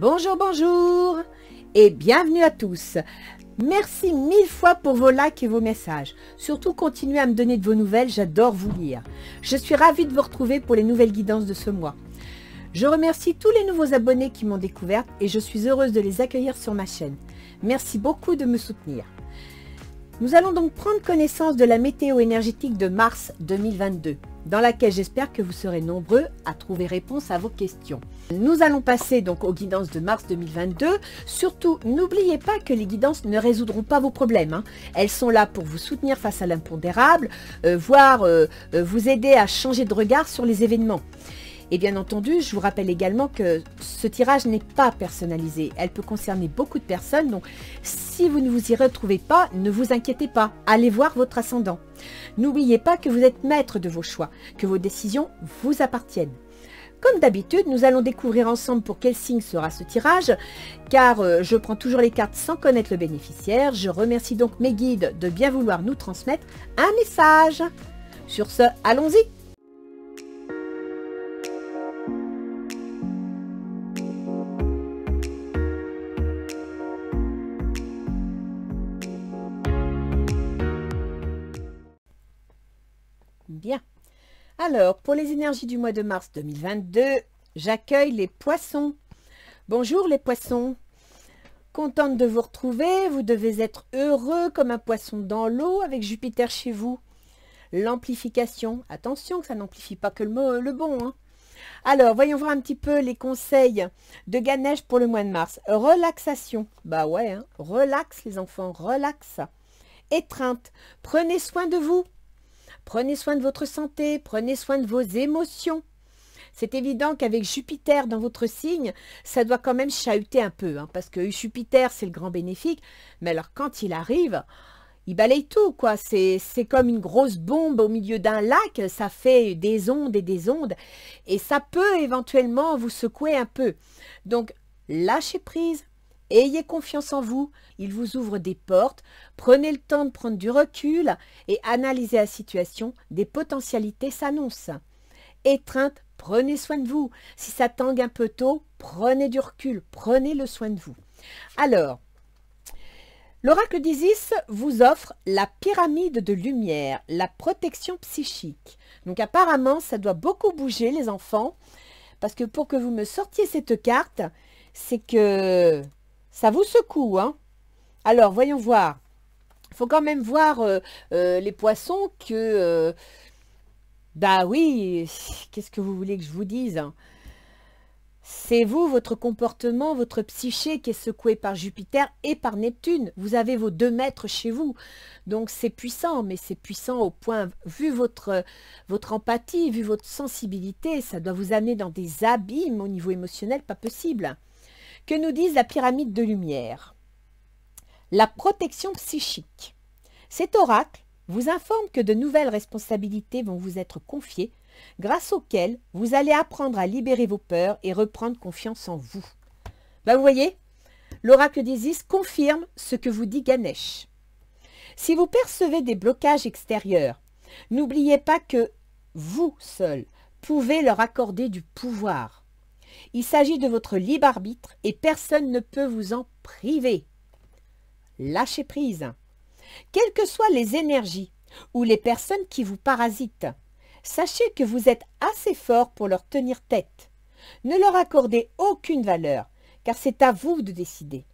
Bonjour, bonjour et bienvenue à tous. Merci mille fois pour vos likes et vos messages. Surtout, continuez à me donner de vos nouvelles, j'adore vous lire. Je suis ravie de vous retrouver pour les nouvelles guidances de ce mois. Je remercie tous les nouveaux abonnés qui m'ont découverte et je suis heureuse de les accueillir sur ma chaîne. Merci beaucoup de me soutenir. Nous allons donc prendre connaissance de la météo énergétique de mars 2022, dans laquelle j'espère que vous serez nombreux à trouver réponse à vos questions. Nous allons passer donc aux guidances de mars 2022. Surtout, n'oubliez pas que les guidances ne résoudront pas vos problèmes. Elles sont là pour vous soutenir face à l'impondérable, voire vous aider à changer de regard sur les événements. Et bien entendu, je vous rappelle également que ce tirage n'est pas personnalisé. Elle peut concerner beaucoup de personnes, donc si vous ne vous y retrouvez pas, ne vous inquiétez pas. Allez voir votre ascendant. N'oubliez pas que vous êtes maître de vos choix, que vos décisions vous appartiennent. Comme d'habitude, nous allons découvrir ensemble pour quel signe sera ce tirage, car je prends toujours les cartes sans connaître le bénéficiaire. Je remercie donc mes guides de bien vouloir nous transmettre un message. Sur ce, allons-y! Bien. Alors, pour les énergies du mois de mars 2022, j'accueille les poissons. Bonjour les poissons. Contente de vous retrouver. Vous devez être heureux comme un poisson dans l'eau avec Jupiter chez vous. L'amplification. Attention que ça n'amplifie pas que le bon. Hein. Alors, voyons voir un petit peu les conseils de Ganesh pour le mois de mars. Relaxation. Bah ouais, hein. Relax les enfants, relax. Étreinte. Prenez soin de vous. Prenez soin de votre santé, prenez soin de vos émotions. C'est évident qu'avec Jupiter dans votre signe, ça doit quand même chahuter un peu, hein, parce que Jupiter, c'est le grand bénéfique, mais alors quand il arrive, il balaye tout, quoi. C'est comme une grosse bombe au milieu d'un lac, ça fait des ondes et ça peut éventuellement vous secouer un peu. Donc, lâchez prise. Ayez confiance en vous, il vous ouvre des portes, prenez le temps de prendre du recul et analysez la situation, des potentialités s'annoncent. Étreinte, prenez soin de vous. Si ça tangue un peu tôt, prenez du recul, prenez le soin de vous. Alors, l'oracle d'Isis vous offre la pyramide de lumière, la protection psychique. Donc apparemment, ça doit beaucoup bouger les enfants, parce que pour que vous me sortiez cette carte, c'est que ça vous secoue, hein? Alors, voyons voir. Il faut quand même voir les poissons que... bah oui, qu'est-ce que vous voulez que je vous dise, hein? C'est vous, votre comportement, votre psyché qui est secoué par Jupiter et par Neptune. Vous avez vos 2 maîtres chez vous. Donc, c'est puissant, mais c'est puissant au point... Vu votre empathie, vu votre sensibilité, ça doit vous amener dans des abîmes au niveau émotionnel, pas possible. Que nous dise la pyramide de lumière? La protection psychique. Cet oracle vous informe que de nouvelles responsabilités vont vous être confiées, grâce auxquelles vous allez apprendre à libérer vos peurs et reprendre confiance en vous. Ben vous voyez, l'oracle d'Isis confirme ce que vous dit Ganesh. Si vous percevez des blocages extérieurs, n'oubliez pas que vous seul pouvez leur accorder du pouvoir. Il s'agit de votre libre arbitre et personne ne peut vous en priver. Lâchez prise. Quelles que soient les énergies ou les personnes qui vous parasitent, sachez que vous êtes assez fort pour leur tenir tête. Ne leur accordez aucune valeur, car c'est à vous de décider.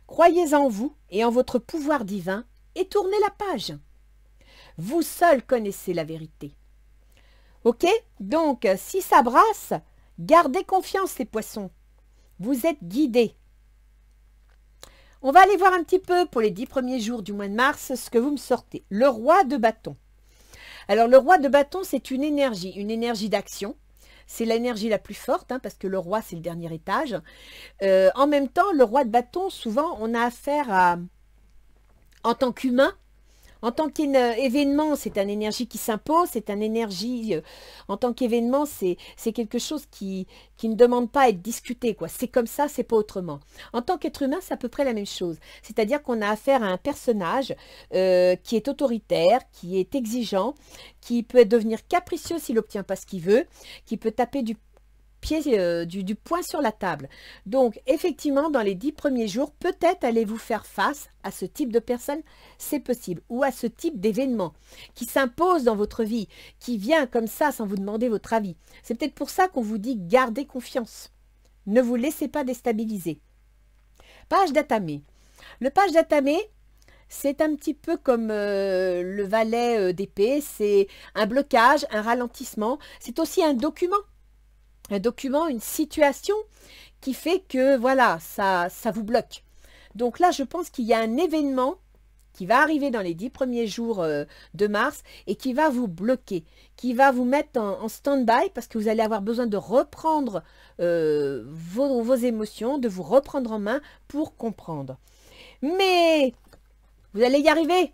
Croyez en vous et en votre pouvoir divin et tournez la page. Vous seul connaissez la vérité. Ok? Donc, si ça brasse, gardez confiance les poissons. Vous êtes guidés. On va aller voir un petit peu pour les 10 premiers jours du mois de mars ce que vous me sortez. Le roi de bâton. Alors le roi de bâton, c'est une énergie d'action. C'est l'énergie la plus forte, hein, parce que le roi, c'est le dernier étage. En même temps, le roi de bâton, souvent, on a affaire à, en tant qu'humain, en tant qu'événement, c'est une énergie qui s'impose, c'est une énergie, en tant qu'événement, c'est quelque chose qui ne demande pas à être discuté, quoi. C'est comme ça, c'est pas autrement. En tant qu'être humain, c'est à peu près la même chose. C'est-à-dire qu'on a affaire à un personnage qui est autoritaire, qui est exigeant, qui peut devenir capricieux s'il n'obtient pas ce qu'il veut, qui peut taper du du poing sur la table. Donc, effectivement, dans les 10 premiers jours, peut-être allez-vous faire face à ce type de personne, c'est possible, ou à ce type d'événement qui s'impose dans votre vie, qui vient comme ça sans vous demander votre avis. C'est peut-être pour ça qu'on vous dit gardez confiance. Ne vous laissez pas déstabiliser. Page d'Atamé. Le page d'Atamé, c'est un petit peu comme le valet d'épée, c'est un blocage, un ralentissement. C'est aussi un document, une situation qui fait que, voilà, ça vous bloque. Donc là, je pense qu'il y a un événement qui va arriver dans les 10 premiers jours de mars et qui va vous bloquer, qui va vous mettre en stand-by parce que vous allez avoir besoin de reprendre vos émotions, de vous reprendre en main pour comprendre. Mais vous allez y arriver,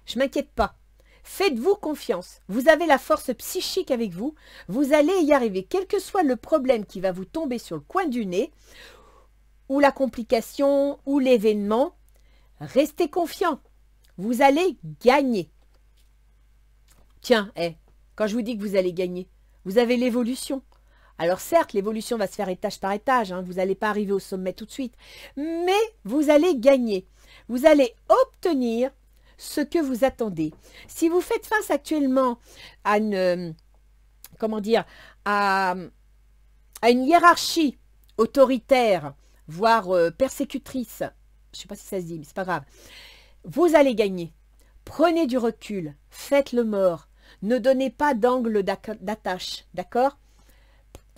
je ne m'inquiète pas. Faites-vous confiance, vous avez la force psychique avec vous, vous allez y arriver, quel que soit le problème qui va vous tomber sur le coin du nez, ou la complication, ou l'événement, restez confiant, vous allez gagner. Tiens, quand je vous dis que vous allez gagner, vous avez l'évolution. Alors certes, l'évolution va se faire étage par étage, hein, vous n'allez pas arriver au sommet tout de suite, mais vous allez gagner, vous allez obtenir ce que vous attendez. Si vous faites face actuellement à une, comment dire, à une hiérarchie autoritaire, voire persécutrice, je ne sais pas si ça se dit, mais c'est pas grave, vous allez gagner. Prenez du recul, faites le mort, ne donnez pas d'angle d'attache, d'accord?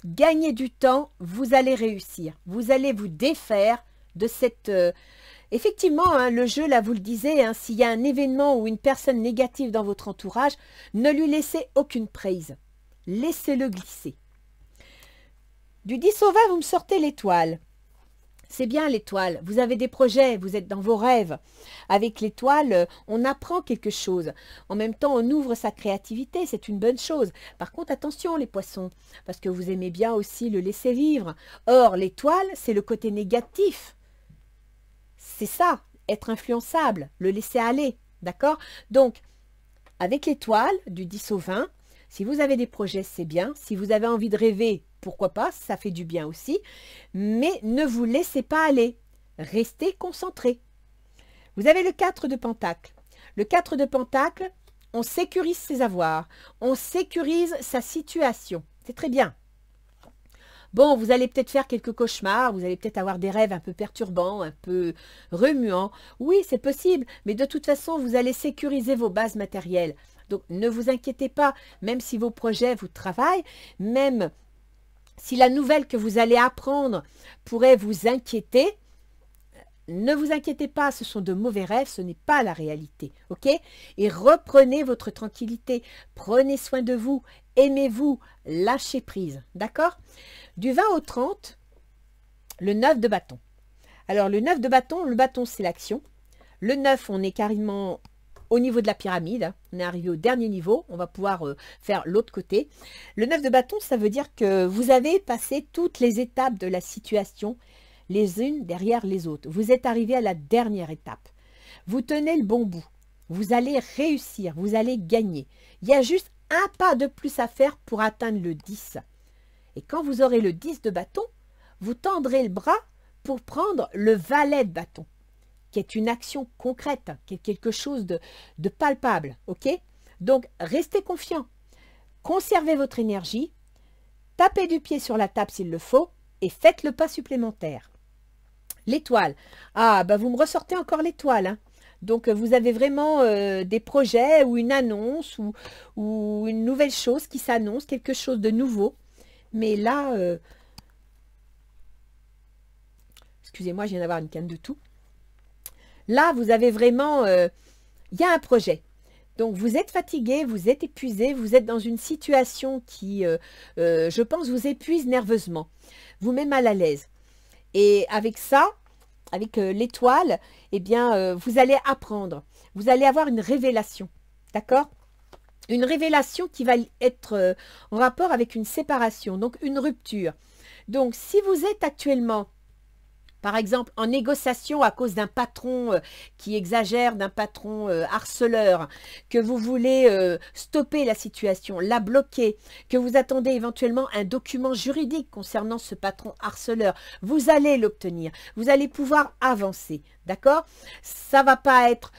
Gagnez du temps, vous allez réussir, vous allez vous défaire de cette... Effectivement, hein, le jeu, là, vous le disiez, hein, s'il y a un événement ou une personne négative dans votre entourage, ne lui laissez aucune prise. Laissez-le glisser. Du 10 au 20, vous me sortez l'étoile. C'est bien l'étoile. Vous avez des projets, vous êtes dans vos rêves. Avec l'étoile, on apprend quelque chose. En même temps, on ouvre sa créativité, c'est une bonne chose. Par contre, attention les poissons, parce que vous aimez bien aussi le laisser vivre. Or, l'étoile, c'est le côté négatif. C'est ça, être influençable, le laisser aller, d'accord? Donc, avec l'étoile, du 10 au 20, si vous avez des projets, c'est bien. Si vous avez envie de rêver, pourquoi pas, ça fait du bien aussi. Mais ne vous laissez pas aller, restez concentré. Vous avez le 4 de Pentacle. Le 4 de Pentacle, on sécurise ses avoirs, on sécurise sa situation. C'est très bien. Bon, vous allez peut-être faire quelques cauchemars, vous allez peut-être avoir des rêves un peu perturbants, un peu remuants. Oui, c'est possible, mais de toute façon, vous allez sécuriser vos bases matérielles. Donc, ne vous inquiétez pas, même si vos projets vous travaillent, même si la nouvelle que vous allez apprendre pourrait vous inquiéter, ne vous inquiétez pas, ce sont de mauvais rêves, ce n'est pas la réalité, ok? Et reprenez votre tranquillité, prenez soin de vous, aimez-vous, lâchez prise, d'accord? Du 20 au 30, le 9 de bâton. Alors, le 9 de bâton, le bâton, c'est l'action. Le 9, on est carrément au niveau de la pyramide. On est arrivé au dernier niveau. On va pouvoir faire l'autre côté. Le 9 de bâton, ça veut dire que vous avez passé toutes les étapes de la situation, les unes derrière les autres. Vous êtes arrivé à la dernière étape. Vous tenez le bon bout. Vous allez réussir. Vous allez gagner. Il y a juste un pas de plus à faire pour atteindre le 10. Et quand vous aurez le 10 de bâton, vous tendrez le bras pour prendre le valet de bâton, qui est une action concrète, qui est quelque chose de palpable. Ok? Donc, restez confiant. Conservez votre énergie, tapez du pied sur la table s'il le faut et faites le pas supplémentaire. L'étoile. Ah, bah vous me ressortez encore l'étoile, hein. Donc, vous avez vraiment des projets ou une annonce ou une nouvelle chose qui s'annonce, quelque chose de nouveau. Mais là, excusez-moi, je viens d'avoir une canne de tout. Là, vous avez vraiment, il y a un projet. Donc, vous êtes fatigué, vous êtes épuisé, vous êtes dans une situation qui, je pense, vous épuise nerveusement. Vous met mal à l'aise. Et avec ça, avec l'étoile, eh bien, vous allez apprendre. Vous allez avoir une révélation. D'accord ? Une révélation qui va être en rapport avec une séparation, donc une rupture. Donc, si vous êtes actuellement Par exemple, en négociation à cause d'un patron qui exagère, d'un patron harceleur, que vous voulez stopper la situation, la bloquer, que vous attendez éventuellement un document juridique concernant ce patron harceleur, vous allez l'obtenir. Vous allez pouvoir avancer, d'accord? Ça ne va pas être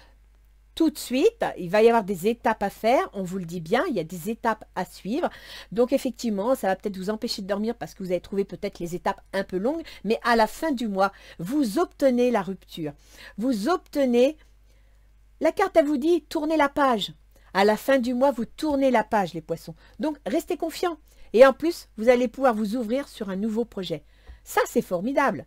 tout de suite, il va y avoir des étapes à faire, on vous le dit bien, il y a des étapes à suivre. Donc effectivement, ça va peut-être vous empêcher de dormir parce que vous avez trouvé peut-être les étapes un peu longues, mais à la fin du mois, vous obtenez la rupture. Vous obtenez, la carte, elle vous dit, tournez la page. À la fin du mois, vous tournez la page, les poissons. Donc restez confiants. Et en plus, vous allez pouvoir vous ouvrir sur un nouveau projet. Ça, c'est formidable.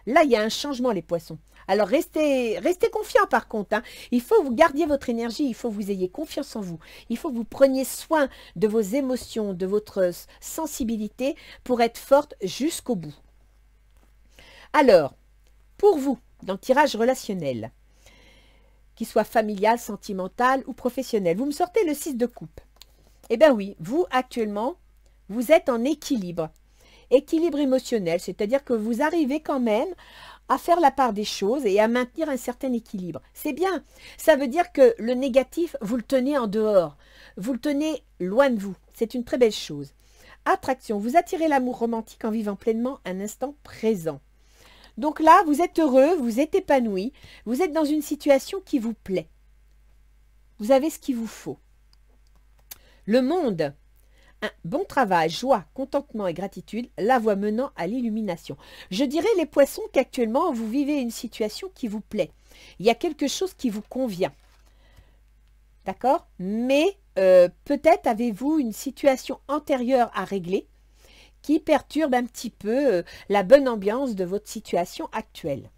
Là, il y a un changement, les poissons. Alors, restez confiants par contre. Hein. Il faut que vous gardiez votre énergie, il faut que vous ayez confiance en vous. Il faut que vous preniez soin de vos émotions, de votre sensibilité pour être forte jusqu'au bout. Alors, pour vous, dans le tirage relationnel, qu'il soit familial, sentimental ou professionnel, vous me sortez le 6 de coupe. Eh bien oui, vous, actuellement, vous êtes en équilibre. Équilibre émotionnel, c'est-à-dire que vous arrivez quand même à faire la part des choses et à maintenir un certain équilibre. C'est bien. Ça veut dire que le négatif, vous le tenez en dehors. Vous le tenez loin de vous. C'est une très belle chose. Attraction, vous attirez l'amour romantique en vivant pleinement un instant présent. Donc là, vous êtes heureux, vous êtes épanoui, vous êtes dans une situation qui vous plaît. Vous avez ce qu'il vous faut. Le monde. Un bon travail, joie, contentement et gratitude, la voie menant à l'illumination. Je dirais les poissons qu'actuellement vous vivez une situation qui vous plaît. Il y a quelque chose qui vous convient. D'accord? Mais peut-être avez-vous une situation antérieure à régler qui perturbe un petit peu la bonne ambiance de votre situation actuelle.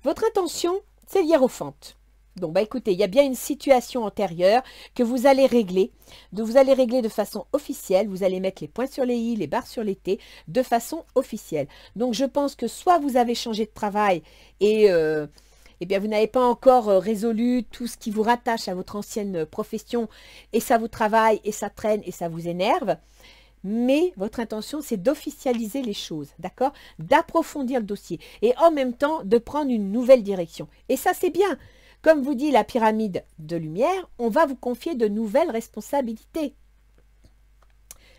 Votre intention, c'est l'hiérophante. Donc, écoutez, il y a bien une situation antérieure que vous allez régler. Vous allez régler de façon officielle. Vous allez mettre les points sur les i, les barres sur les t, de façon officielle. Donc, je pense que soit vous avez changé de travail et eh bien, vous n'avez pas encore résolu tout ce qui vous rattache à votre ancienne profession et ça vous travaille et ça traîne et ça vous énerve. Mais votre intention, c'est d'officialiser les choses, d'accord? D'approfondir le dossier et en même temps de prendre une nouvelle direction. Et ça, c'est bien. Comme vous dit la pyramide de lumière, on va vous confier de nouvelles responsabilités.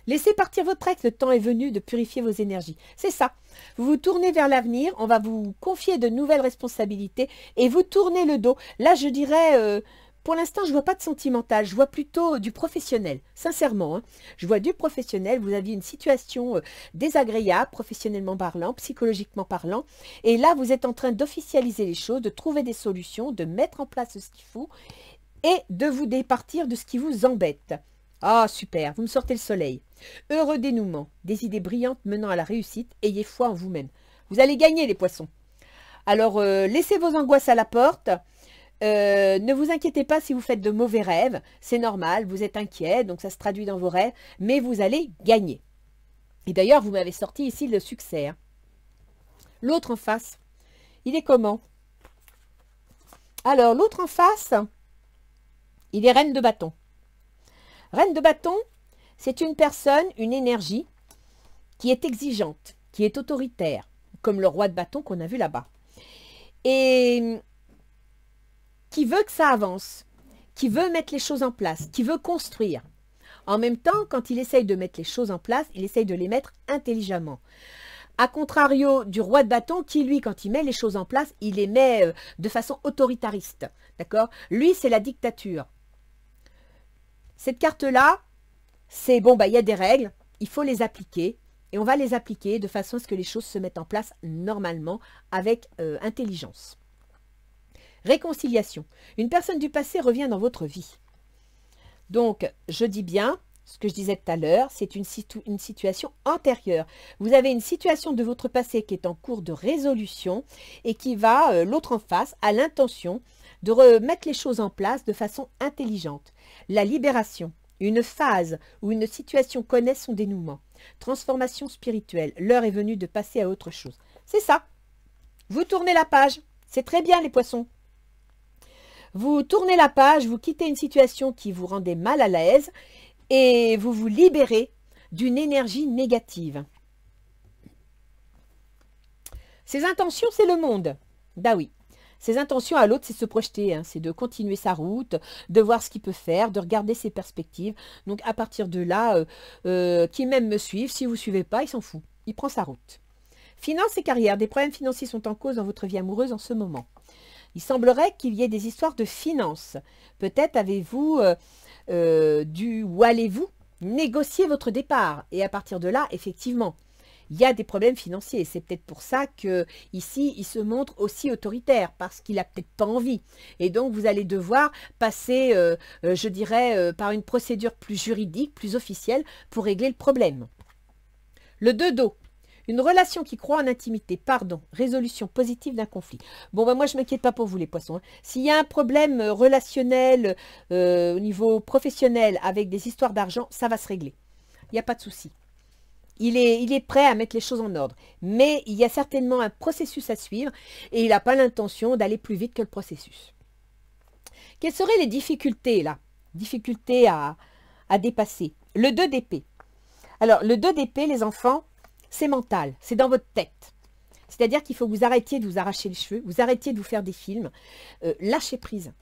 Laissez partir votre ex, le temps est venu de purifier vos énergies. C'est ça. Vous vous tournez vers l'avenir, on va vous confier de nouvelles responsabilités et vous tournez le dos. Là, je dirais, pour l'instant, je ne vois pas de sentimental, je vois plutôt du professionnel, sincèrement. Hein. Je vois du professionnel, vous aviez une situation désagréable, professionnellement parlant, psychologiquement parlant. Et là, vous êtes en train d'officialiser les choses, de trouver des solutions, de mettre en place ce qu'il faut et de vous départir de ce qui vous embête. Ah, super, vous me sortez le soleil. Heureux dénouement, des idées brillantes menant à la réussite, ayez foi en vous-même. Vous allez gagner les poissons. Alors, laissez vos angoisses à la porte. Ne vous inquiétez pas si vous faites de mauvais rêves, c'est normal, vous êtes inquiet, donc ça se traduit dans vos rêves, mais vous allez gagner. Et d'ailleurs, vous m'avez sorti ici le succès. Hein. L'autre en face, il est comment? Alors, l'autre en face, il est reine de bâton. Reine de bâton, c'est une personne, une énergie qui est exigeante, qui est autoritaire, comme le roi de bâton qu'on a vu là-bas. Et qui veut que ça avance, qui veut mettre les choses en place, qui veut construire. En même temps, quand il essaye de mettre les choses en place, il essaye de les mettre intelligemment. A contrario du roi de bâton qui, lui, quand il met les choses en place, il les met de façon autoritariste. D'accord? Lui, c'est la dictature. Cette carte-là, c'est bon, il y a des règles, il faut les appliquer. Et on va les appliquer de façon à ce que les choses se mettent en place normalement, avec intelligence. Réconciliation. Une personne du passé revient dans votre vie. Donc, je dis bien, ce que je disais tout à l'heure, c'est une situation antérieure. Vous avez une situation de votre passé qui est en cours de résolution et qui va, l'autre en face, a l'intention de remettre les choses en place de façon intelligente. La libération. Une phase où une situation connaît son dénouement. Transformation spirituelle. L'heure est venue de passer à autre chose. C'est ça. Vous tournez la page. C'est très bien les poissons. Vous tournez la page, vous quittez une situation qui vous rendait mal à l'aise et vous vous libérez d'une énergie négative. Ses intentions, c'est le monde. Bah oui. Ses intentions à l'autre, c'est se projeter, hein, c'est de continuer sa route, de voir ce qu'il peut faire, de regarder ses perspectives. Donc à partir de là, qui même me suivent, si vous ne suivez pas, il s'en fout. Il prend sa route. Finances et carrière, des problèmes financiers sont en cause dans votre vie amoureuse en ce moment. Il semblerait qu'il y ait des histoires de finances. Peut-être avez-vous dû ou allez-vous négocier votre départ. Et à partir de là, effectivement, il y a des problèmes financiers. C'est peut-être pour ça que ici, il se montre aussi autoritaire, parce qu'il n'a peut-être pas envie. Et donc, vous allez devoir passer, je dirais, par une procédure plus juridique, plus officielle, pour régler le problème. Le 2 d'eau. Une relation qui croit en intimité, pardon, résolution positive d'un conflit. Bon, ben moi, je ne m'inquiète pas pour vous, les poissons. Hein. S'il y a un problème relationnel au niveau professionnel avec des histoires d'argent, ça va se régler. Il n'y a pas de souci. Il est prêt à mettre les choses en ordre. Mais il y a certainement un processus à suivre et il n'a pas l'intention d'aller plus vite que le processus. Quelles seraient les difficultés, là? Difficultés à dépasser. Le 2 d'épée. Alors, le 2 d'épée, les enfants, c'est mental, c'est dans votre tête. C'est-à-dire qu'il faut que vous arrêtiez de vous arracher les cheveux, vous arrêtiez de vous faire des films, lâchez prise,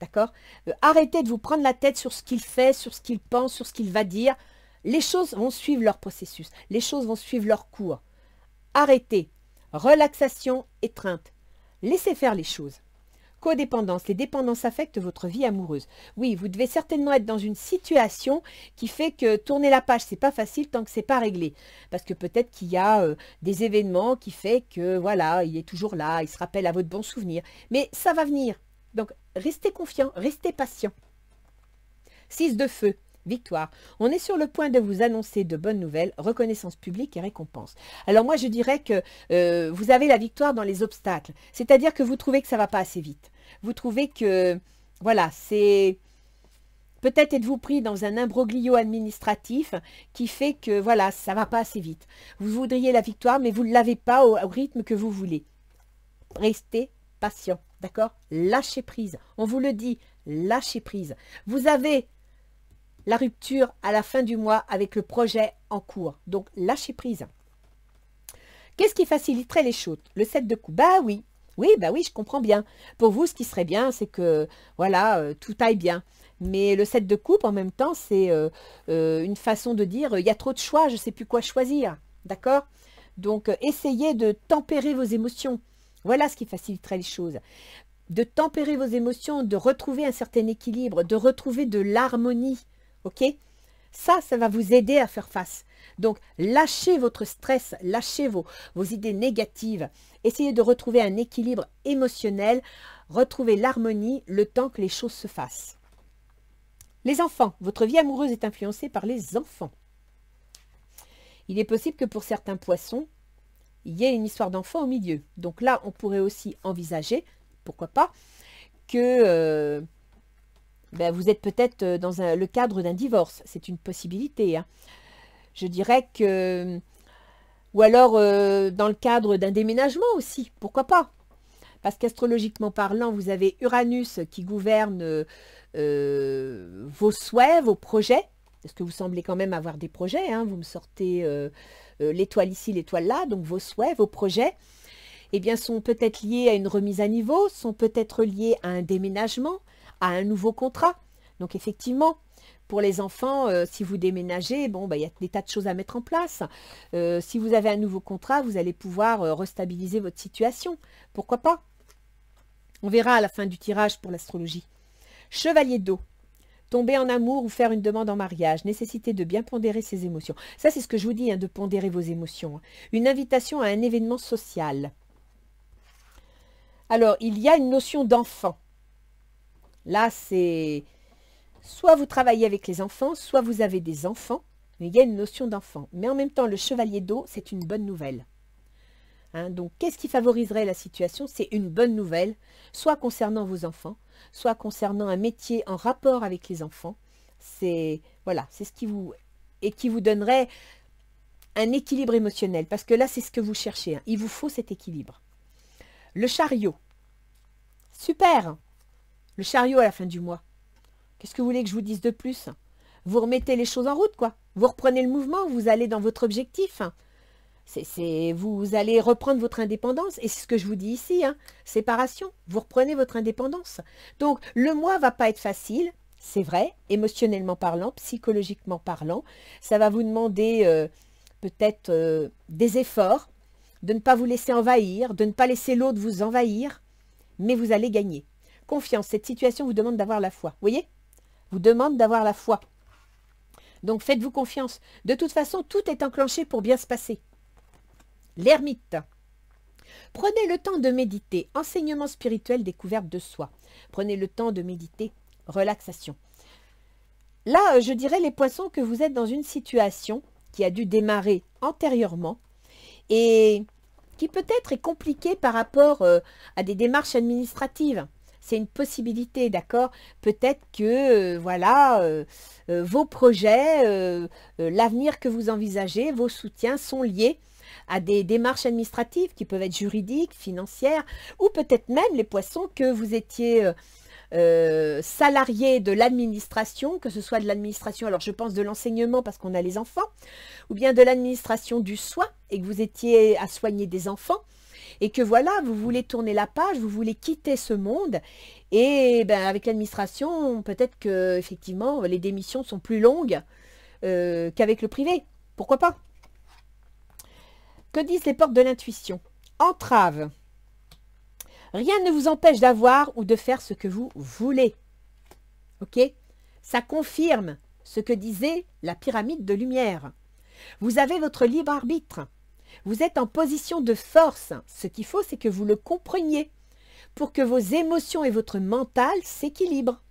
d'accord? Arrêtez de vous prendre la tête sur ce qu'il fait, sur ce qu'il pense, sur ce qu'il va dire. Les choses vont suivre leur processus, les choses vont suivre leur cours. Arrêtez, relaxation, étreinte, laissez faire les choses. Codépendance, les dépendances affectent votre vie amoureuse. Oui, vous devez certainement être dans une situation qui fait que tourner la page, c'est pas facile tant que c'est pas réglé. Parce que peut-être qu'il y a des événements qui fait que, voilà, il est toujours là, il se rappelle à votre bon souvenir. Mais ça va venir. Donc, restez confiant, restez patient. 6 de feu. Victoire. On est sur le point de vous annoncer de bonnes nouvelles, reconnaissance publique et récompense. Alors moi, je dirais que vous avez la victoire dans les obstacles. C'est-à-dire que vous trouvez que ça ne va pas assez vite. Vous trouvez que, voilà, c'est... Peut-être êtes-vous pris dans un imbroglio administratif qui fait que, voilà, ça ne va pas assez vite. Vous voudriez la victoire, mais vous ne l'avez pas au rythme que vous voulez. Restez patient, d'accord? Lâchez prise. On vous le dit, lâchez prise. Vous avez... la rupture à la fin du mois avec le projet en cours. Donc, lâchez prise. Qu'est-ce qui faciliterait les choses? Le 7 de coupe. Bah oui, je comprends bien. Pour vous, ce qui serait bien, c'est que, voilà, tout aille bien. Mais le 7 de coupe, en même temps, c'est une façon de dire, il y a trop de choix, je ne sais plus quoi choisir. D'accord? Donc, essayez de tempérer vos émotions. Voilà ce qui faciliterait les choses. De tempérer vos émotions, de retrouver un certain équilibre, de retrouver de l'harmonie. Ok? Ça va vous aider à faire face. Donc, lâchez votre stress, lâchez vos idées négatives. Essayez de retrouver un équilibre émotionnel, retrouver l'harmonie le temps que les choses se fassent. Les enfants, votre vie amoureuse est influencée par les enfants. Il est possible que pour certains poissons, il y ait une histoire d'enfant au milieu. Donc là, on pourrait aussi envisager, pourquoi pas, que... vous êtes peut-être dans le cadre d'un divorce. C'est une possibilité. Hein. Je dirais que... Ou alors dans le cadre d'un déménagement aussi. Pourquoi pas? Parce qu'astrologiquement parlant, vous avez Uranus qui gouverne vos souhaits, vos projets. Parce que vous semblez quand même avoir des projets. Hein. Vous me sortez l'étoile ici, l'étoile là. Donc vos souhaits, vos projets. Eh bien, sont peut-être liés à une remise à niveau, sont peut-être liés à un déménagement, à un nouveau contrat. Donc effectivement, pour les enfants, si vous déménagez, bon, il y a des tas de choses à mettre en place. Si vous avez un nouveau contrat, vous allez pouvoir restabiliser votre situation. Pourquoi pas? On verra à la fin du tirage pour l'astrologie. Chevalier d'eau. Tomber en amour ou faire une demande en mariage. Nécessité de bien pondérer ses émotions. Ça, c'est ce que je vous dis, hein, de pondérer vos émotions. Une invitation à un événement social. Alors, il y a une notion d'enfant. Là, c'est soit vous travaillez avec les enfants, soit vous avez des enfants, mais il y a une notion d'enfant. Mais en même temps, le chevalier d'eau, c'est une bonne nouvelle. Hein, donc, qu'est-ce qui favoriserait la situation? C'est une bonne nouvelle, soit concernant vos enfants, soit concernant un métier en rapport avec les enfants. C'est voilà, c'est ce qui vous et qui vous donnerait un équilibre émotionnel, parce que là, c'est ce que vous cherchez. Hein. Il vous faut cet équilibre. Le chariot. Super! Le chariot à la fin du mois. Qu'est-ce que vous voulez que je vous dise de plus? Vous remettez les choses en route, quoi. Vous reprenez le mouvement, vous allez dans votre objectif. Vous allez reprendre votre indépendance. Et c'est ce que je vous dis ici, hein, séparation. Vous reprenez votre indépendance. Donc, le mois va pas être facile, c'est vrai, émotionnellement parlant, psychologiquement parlant. Ça va vous demander peut-être des efforts, de ne pas vous laisser envahir, de ne pas laisser l'autre vous envahir, mais vous allez gagner. Confiance, cette situation vous demande d'avoir la foi. Vous voyez? Vous demande d'avoir la foi. Donc, faites-vous confiance. De toute façon, tout est enclenché pour bien se passer. L'ermite. Prenez le temps de méditer. Enseignement spirituel, découverte de soi. Prenez le temps de méditer. Relaxation. Là, je dirais les poissons que vous êtes dans une situation qui a dû démarrer antérieurement et qui peut-être est compliquée par rapport à des démarches administratives. C'est une possibilité, d'accord? Peut-être que, voilà, vos projets, l'avenir que vous envisagez, vos soutiens sont liés à des démarches administratives qui peuvent être juridiques, financières, ou peut-être même les poissons que vous étiez salariés de l'administration, que ce soit de l'administration, alors je pense de l'enseignement parce qu'on a les enfants, ou bien de l'administration du soin, et que vous étiez à soigner des enfants, et que voilà, vous voulez tourner la page, vous voulez quitter ce monde, et ben, avec l'administration, peut-être que effectivement les démissions sont plus longues qu'avec le privé. Pourquoi pas? Que disent les portes de l'intuition? Entrave. Rien ne vous empêche d'avoir ou de faire ce que vous voulez. Ok? Ça confirme ce que disait la pyramide de lumière. Vous avez votre libre arbitre. Vous êtes en position de force. Ce qu'il faut, c'est que vous le compreniez pour que vos émotions et votre mental s'équilibrent.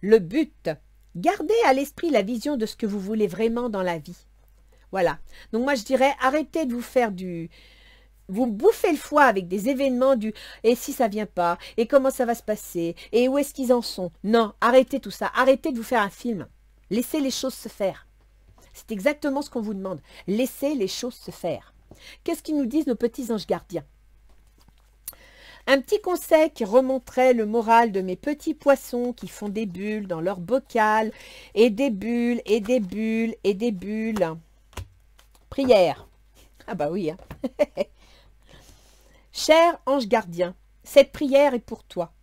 Le but, gardez à l'esprit la vision de ce que vous voulez vraiment dans la vie. Voilà. Donc moi, je dirais, arrêtez de vous faire du... Vous bouffez le foie avec des événements du « et si ça vient pas ? Et comment ça va se passer ? Et où est-ce qu'ils en sont ?» Non, arrêtez tout ça. Arrêtez de vous faire un film. Laissez les choses se faire. C'est exactement ce qu'on vous demande. Laissez les choses se faire. Qu'est-ce qu'ils nous disent nos petits anges gardiens? Un petit conseil qui remonterait le moral de mes petits poissons qui font des bulles dans leur bocal, et des bulles, et des bulles, et des bulles. Prière. Ah bah oui, hein. Cher ange gardien, cette prière est pour toi.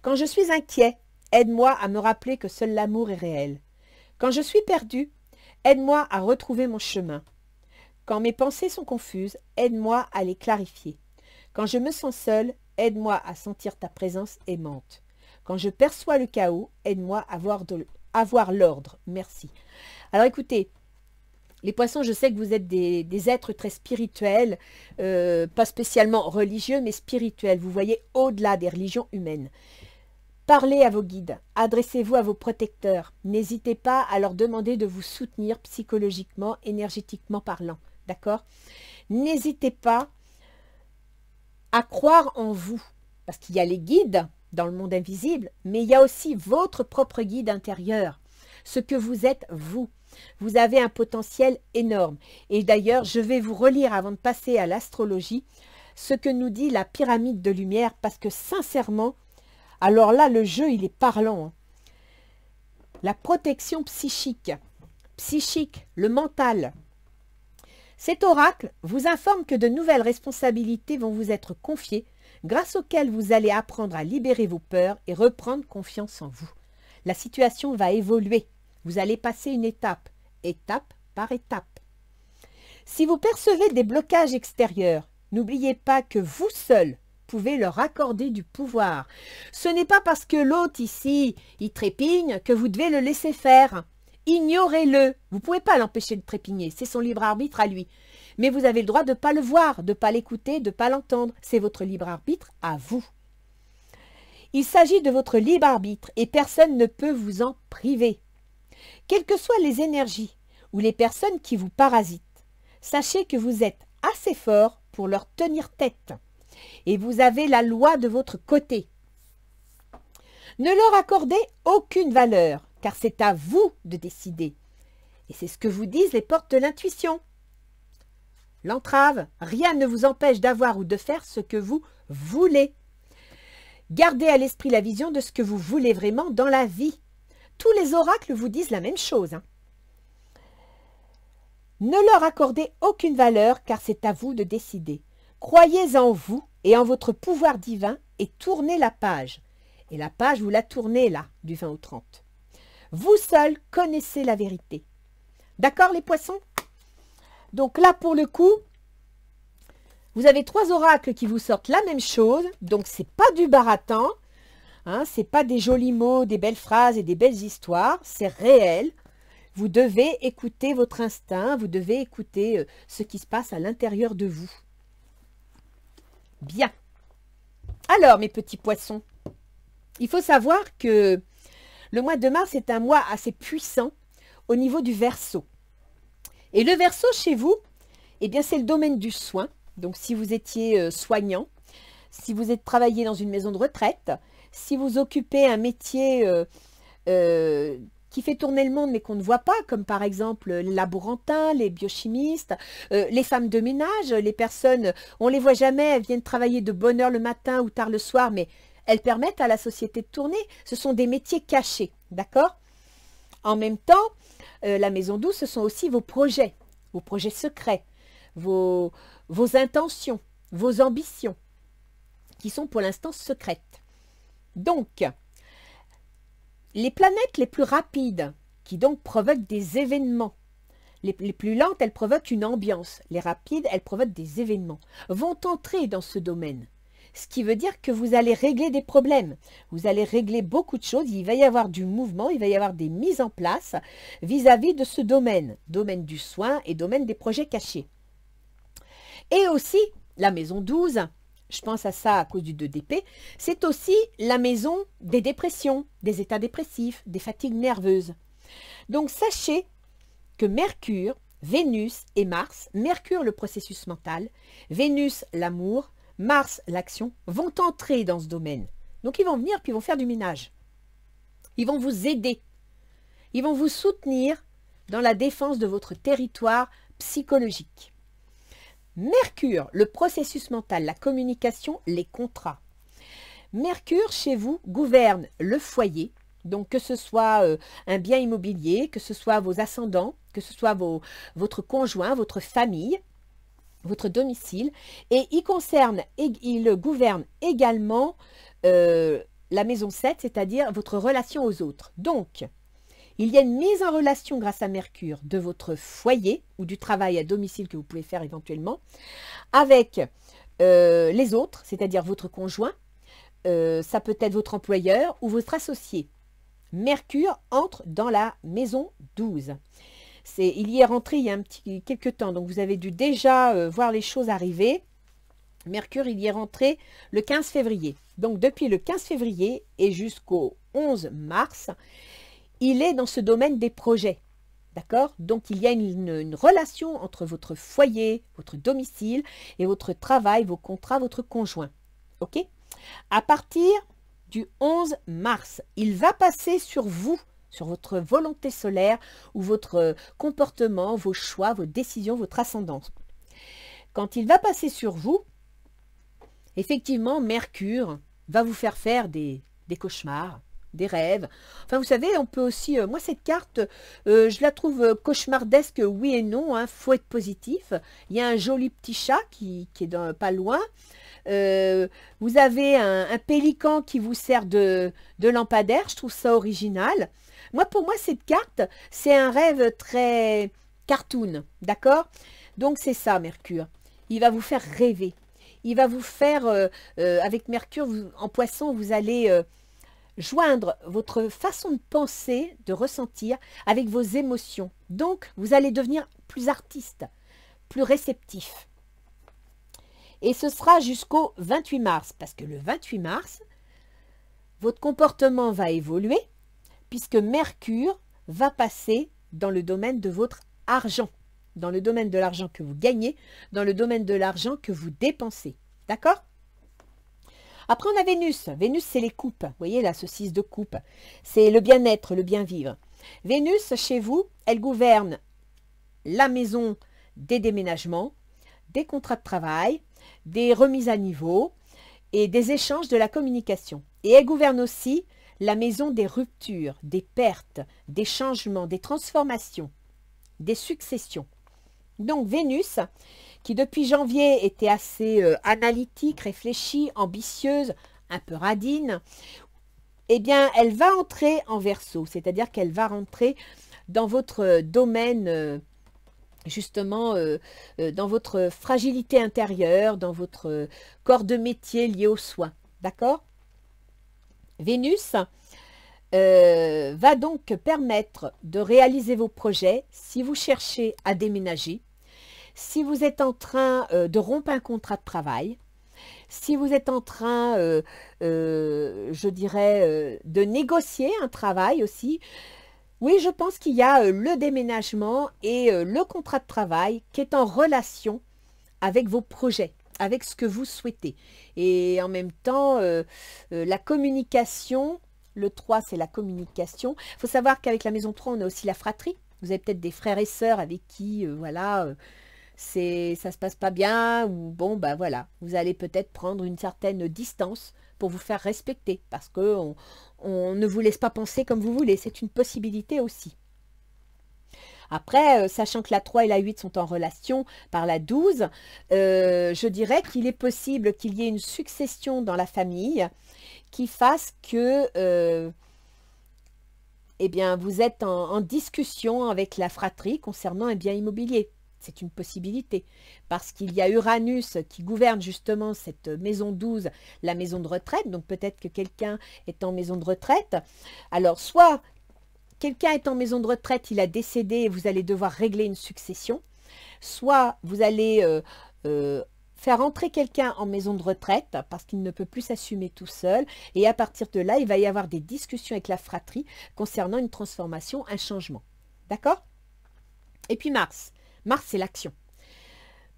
Quand je suis inquiet, aide-moi à me rappeler que seul l'amour est réel. Quand je suis perdu, aide-moi à retrouver mon chemin. Quand mes pensées sont confuses, aide-moi à les clarifier. Quand je me sens seul, aide-moi à sentir ta présence aimante. Quand je perçois le chaos, aide-moi à avoir l'ordre. Merci. Alors écoutez, les poissons, je sais que vous êtes des êtres très spirituels, pas spécialement religieux, mais spirituels. Vous voyez au-delà des religions humaines. Parlez à vos guides, adressez-vous à vos protecteurs. N'hésitez pas à leur demander de vous soutenir psychologiquement, énergétiquement parlant. D'accord? N'hésitez pas à croire en vous, parce qu'il y a les guides dans le monde invisible, mais il y a aussi votre propre guide intérieur, ce que vous êtes vous. Vous avez un potentiel énorme. Et d'ailleurs, je vais vous relire avant de passer à l'astrologie ce que nous dit la pyramide de lumière parce que sincèrement, alors là, le jeu, il est parlant. Hein. La protection psychique. Psychique, le mental. Cet oracle vous informe que de nouvelles responsabilités vont vous être confiées grâce auxquelles vous allez apprendre à libérer vos peurs et reprendre confiance en vous. La situation va évoluer. Vous allez passer une étape, étape par étape. Si vous percevez des blocages extérieurs, n'oubliez pas que vous seul pouvez leur accorder du pouvoir. Ce n'est pas parce que l'autre ici, il trépigne que vous devez le laisser faire. Ignorez-le. Vous ne pouvez pas l'empêcher de trépigner, c'est son libre arbitre à lui. Mais vous avez le droit de ne pas le voir, de ne pas l'écouter, de ne pas l'entendre. C'est votre libre arbitre à vous. Il s'agit de votre libre arbitre et personne ne peut vous en priver. Quelles que soient les énergies ou les personnes qui vous parasitent, sachez que vous êtes assez fort pour leur tenir tête. Et vous avez la loi de votre côté. Ne leur accordez aucune valeur, car c'est à vous de décider. Et c'est ce que vous disent les portes de l'intuition. L'entrave, rien ne vous empêche d'avoir ou de faire ce que vous voulez. Gardez à l'esprit la vision de ce que vous voulez vraiment dans la vie. Tous les oracles vous disent la même chose. Hein. Ne leur accordez aucune valeur car c'est à vous de décider. Croyez en vous et en votre pouvoir divin et tournez la page. Et la page, vous la tournez là, du 20 au 30. Vous seuls connaissez la vérité. D'accord les poissons? Donc là, pour le coup, vous avez 3 oracles qui vous sortent la même chose. Donc, ce n'est pas du baratin. Hein, ce n'est pas des jolis mots, des belles phrases et des belles histoires. C'est réel. Vous devez écouter votre instinct. Vous devez écouter ce qui se passe à l'intérieur de vous. Bien. Alors, mes petits poissons, il faut savoir que le mois de mars est un mois assez puissant au niveau du Verseau. Et le Verseau, chez vous, eh bien, c'est le domaine du soin. Donc, si vous étiez soignant, si vous êtes travaillé dans une maison de retraite, si vous occupez un métier qui fait tourner le monde mais qu'on ne voit pas, comme par exemple les laborantins, les biochimistes, les femmes de ménage, les personnes, on ne les voit jamais, elles viennent travailler de bonne heure le matin ou tard le soir, mais elles permettent à la société de tourner. Ce sont des métiers cachés, d'accord? En même temps, la maison douce, ce sont aussi vos projets secrets, vos intentions, vos ambitions, qui sont pour l'instant secrètes. Donc, les planètes les plus rapides, qui donc provoquent des événements, les plus lentes, elles provoquent une ambiance. Les rapides, elles provoquent des événements, vont entrer dans ce domaine. Ce qui veut dire que vous allez régler des problèmes. Vous allez régler beaucoup de choses. Il va y avoir du mouvement, il va y avoir des mises en place vis-à-vis de ce domaine. Domaine du soin et domaine des projets cachés. Et aussi, la maison 12, je pense à ça à cause du 2 d'épée, c'est aussi la maison des dépressions, des états dépressifs, des fatigues nerveuses. Donc sachez que Mercure, Vénus et Mars, Mercure le processus mental, Vénus l'amour, Mars l'action, vont entrer dans ce domaine. Donc ils vont venir puis ils vont faire du ménage. Ils vont vous aider. Ils vont vous soutenir dans la défense de votre territoire psychologique. Mercure, le processus mental, la communication, les contrats. Mercure, chez vous, gouverne le foyer, donc que ce soit un bien immobilier, que ce soit vos ascendants, que ce soit votre conjoint, votre famille, votre domicile, et il gouverne également la maison 7, c'est-à-dire votre relation aux autres. Donc, il y a une mise en relation grâce à Mercure de votre foyer ou du travail à domicile que vous pouvez faire éventuellement avec les autres, c'est-à-dire votre conjoint, ça peut être votre employeur ou votre associé. Mercure entre dans la maison 12. Il y est rentré il y a quelques temps, donc vous avez dû déjà voir les choses arriver. Mercure, il y est rentré le 15 février. Donc depuis le 15 février et jusqu'au 11 mars, il est dans ce domaine des projets. D'accord? Donc il y a une relation entre votre foyer, votre domicile et votre travail, vos contrats, votre conjoint. Ok? À partir du 11 mars, il va passer sur vous, sur votre volonté solaire ou votre comportement, vos choix, vos décisions, votre ascendance. Quand il va passer sur vous, effectivement, Mercure va vous faire des cauchemars, des rêves. Enfin, vous savez, on peut aussi... moi, cette carte, je la trouve cauchemardesque, oui et non. Il faut être positif. Il y a un joli petit chat qui est pas loin. Vous avez un pélican qui vous sert de lampadaire. Je trouve ça original. Pour moi, cette carte, c'est un rêve très cartoon. D'accord? Donc, c'est ça, Mercure. Il va vous faire rêver. Il va vous faire... avec Mercure, en poisson, vous allez... joindre votre façon de penser, de ressentir avec vos émotions. Donc, vous allez devenir plus artiste, plus réceptif. Et ce sera jusqu'au 28 mars, parce que le 28 mars, votre comportement va évoluer, puisque Mercure va passer dans le domaine de votre argent, dans le domaine de l'argent que vous gagnez, dans le domaine de l'argent que vous dépensez. D'accord ? Après, on a Vénus. Vénus, c'est les coupes. Vous voyez, la saucisse de coupe. C'est le bien-être, le bien-vivre. Vénus, chez vous, elle gouverne la maison des déménagements, des contrats de travail, des remises à niveau et des échanges de la communication. Et elle gouverne aussi la maison des ruptures, des pertes, des changements, des transformations, des successions. Donc Vénus, qui depuis janvier était assez analytique, réfléchie, ambitieuse, un peu radine, eh bien, elle va entrer en Verseau, c'est-à-dire qu'elle va rentrer dans votre domaine, justement, dans votre fragilité intérieure, dans votre corps de métier lié aux soins, d'accord? Vénus va donc permettre de réaliser vos projets si vous cherchez à déménager, si vous êtes en train de rompre un contrat de travail, si vous êtes en train, je dirais, de négocier un travail aussi. Oui, je pense qu'il y a le déménagement et le contrat de travail qui est en relation avec vos projets, avec ce que vous souhaitez. Et en même temps, la communication, le 3, c'est la communication. Il faut savoir qu'avec la maison 3, on a aussi la fratrie. Vous avez peut-être des frères et sœurs avec qui, voilà, ça se passe pas bien, ou bon, ben voilà, vous allez peut-être prendre une certaine distance pour vous faire respecter, parce qu'on ne vous laisse pas penser comme vous voulez, c'est une possibilité aussi. Après, sachant que la 3 et la 8 sont en relation par la 12, je dirais qu'il est possible qu'il y ait une succession dans la famille qui fasse que eh bien, vous êtes en discussion avec la fratrie concernant un bien immobilier. C'est une possibilité, parce qu'il y a Uranus qui gouverne justement cette maison 12, la maison de retraite, donc peut-être que quelqu'un est en maison de retraite. Alors, soit quelqu'un est en maison de retraite, il a décédé et vous allez devoir régler une succession, soit vous allez faire entrer quelqu'un en maison de retraite parce qu'il ne peut plus s'assumer tout seul, et à partir de là, il va y avoir des discussions avec la fratrie concernant une transformation, un changement. D'accord? Et puis Mars. Mars, c'est l'action.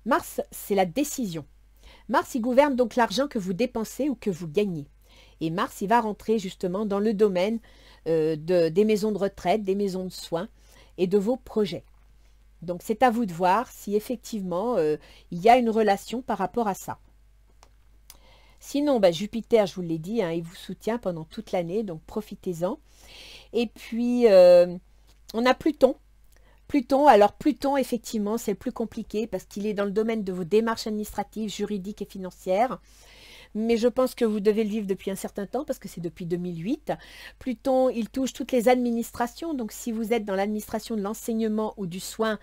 Mars, c'est la décision. Mars, il gouverne donc l'argent que vous dépensez ou que vous gagnez. Et Mars, il va rentrer justement dans le domaine des maisons de retraite, des maisons de soins et de vos projets. Donc, c'est à vous de voir si effectivement il y a une relation par rapport à ça. Sinon, ben, Jupiter, je vous l'ai dit, hein, il vous soutient pendant toute l'année, donc profitez-en. Et puis, on a Pluton. Pluton, alors Pluton, effectivement, c'est le plus compliqué parce qu'il est dans le domaine de vos démarches administratives, juridiques et financières. Mais je pense que vous devez le vivre depuis un certain temps parce que c'est depuis 2008. Pluton, il touche toutes les administrations. Donc, si vous êtes dans l'administration de l'enseignement ou du soin,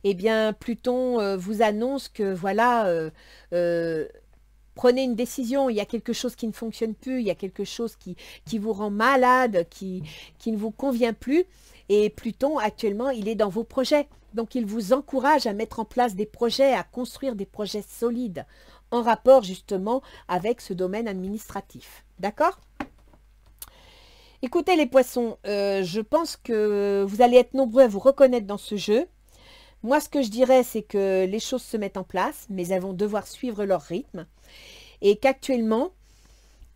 eh bien, Pluton vous annonce que, voilà, prenez une décision, il y a quelque chose qui ne fonctionne plus, il y a quelque chose qui vous rend malade, qui ne vous convient plus. Et Pluton, actuellement, il est dans vos projets. Donc, il vous encourage à mettre en place des projets, à construire des projets solides en rapport justement avec ce domaine administratif. D'accord? Écoutez les poissons, je pense que vous allez être nombreux à vous reconnaître dans ce jeu. Moi, ce que je dirais, c'est que les choses se mettent en place, mais elles vont devoir suivre leur rythme. Et qu'actuellement,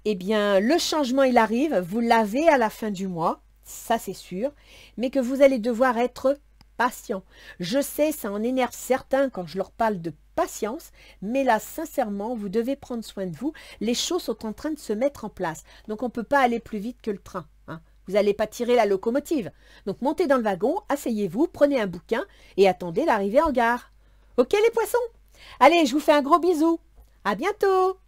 eh bien, le changement, il arrive, vous l'avez à la fin du mois. Ça c'est sûr, mais que vous allez devoir être patient. Je sais, ça en énerve certains quand je leur parle de patience, mais là, sincèrement, vous devez prendre soin de vous. Les choses sont en train de se mettre en place, donc on ne peut pas aller plus vite que le train. Hein. Vous n'allez pas tirer la locomotive. Donc montez dans le wagon, asseyez-vous, prenez un bouquin et attendez l'arrivée en gare. Ok les poissons? Allez, je vous fais un gros bisou. À bientôt.